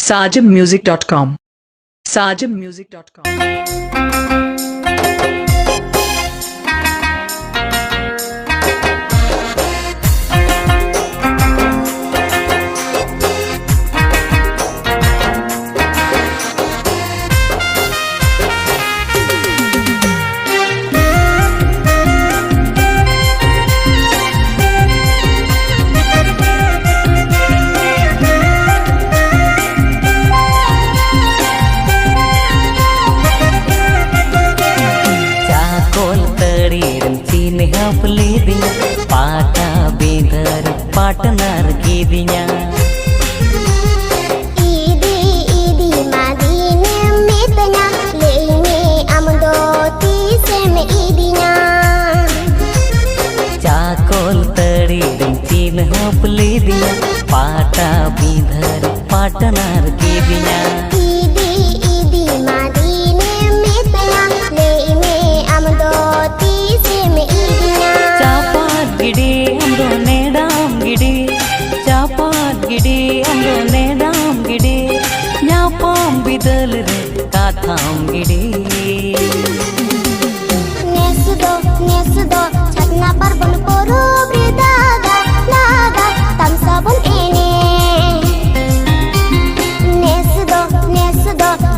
sajammusic.com sajammusic.com पाटा बेंदर partner की दिया ईदी ईदी मादीने में तना लेने अमदो तीसे में ईदिया चाकोल तड़ी रंचीन हपली दिया पाटा बेंदर पाटनर की दिया ईदी ईदी मादीने में तना लेने अमदो तीसे में ईदिया गिड़ी अंदो नेडाम गिड़ी चापात गिड़ी अंदो नेडाम गिड़ी न्यापाम बिदल रे काथाम गिड़ी नेसुदो छतना पर बन पोरो ब्रिदागा नागा तम सबन एने नेसुदो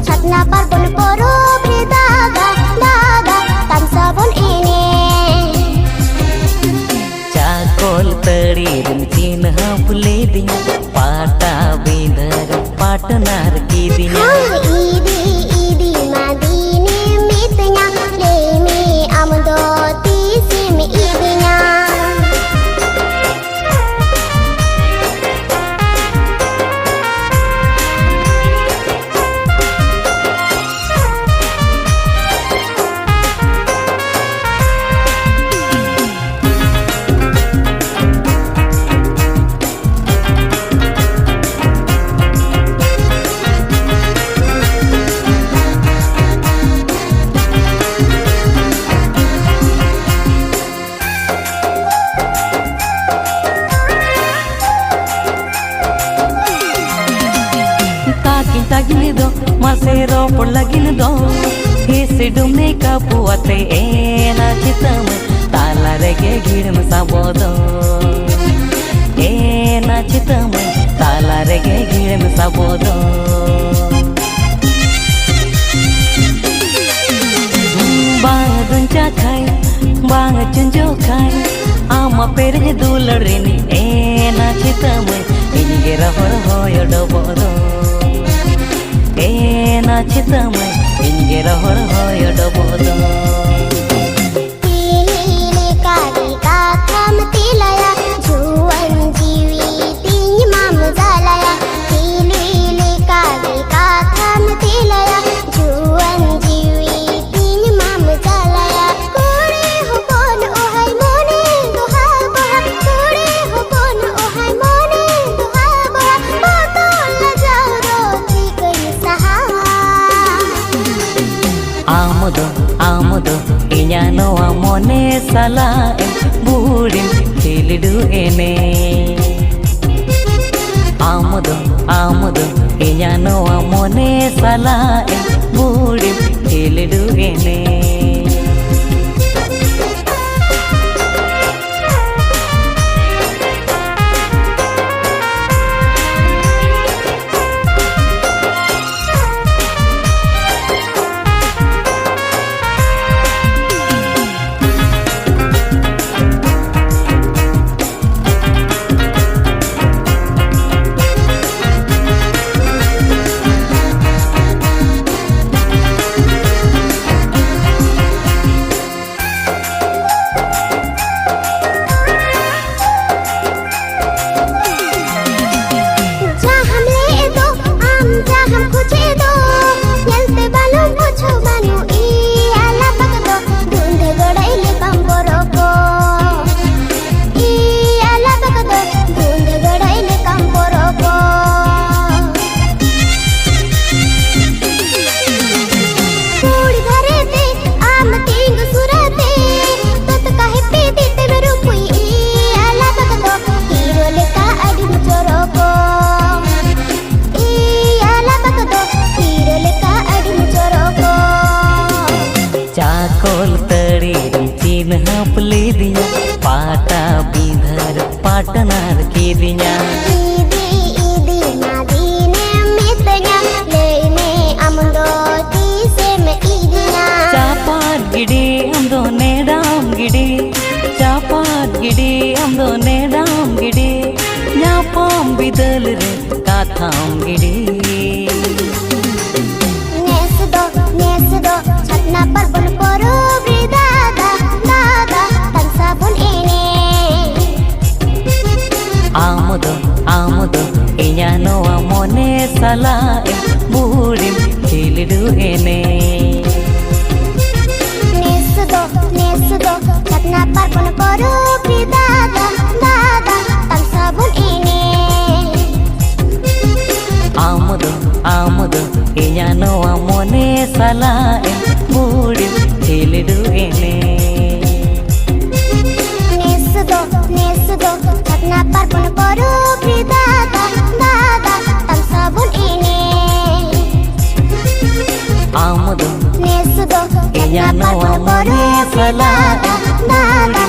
छतना पर बन पोरो ब्रिदागा नागा तम सबन एने कोल तड़ी रंचीन हपले दिया पाटा बेंदर पाटनर की दिया ईदी ईदी मादीने में तना ले में अमदो तीसे में ईदिया Masero por lagin do hisi dumne ka puate ena chitam tala rege girim sabodo ena chitam tala rege girim sabodo bang duncha khai bang chunjo khai ama perge dularini ena chitam inge rahor hoyo dobodo ना चितम इंगे रहर होय डबोदो तिलीले काली का थम तिलया जुवन जीवी तीन माम जालया तिलीले काली का थम तिलया जुवन जीवी तीन माम जालया कोड़े हो कोन ओहाय मोने दुहा बहा कोड़े हो कोन ओहाय मोने दुहा बहा बातो लजाओ रोती कई सहा आमुदो इnya noa mone sala budim kilidu ene आमुदो इnya noa mone sala budim kilidu ene partner kidinya. Idi madine mitanya leine amdo tiseme idinya. Chapat gidi amdo nedam gidi, chapat gidi amdo nedam gidi, nyapam bidal re katham gidi. Nesdo chatna par bun poro bridada dada tansa bun ene. Amudo inya noa mone sala budim kilidu ene. Nesdo chatna par bun poro bridada dada tansa bun ene. Amudo inya noa mone sala budim kilidu ene. Nesdo chatna par bun poro bridada dada tansa bun ene. Amudo Nesdo inya noa mone sala dada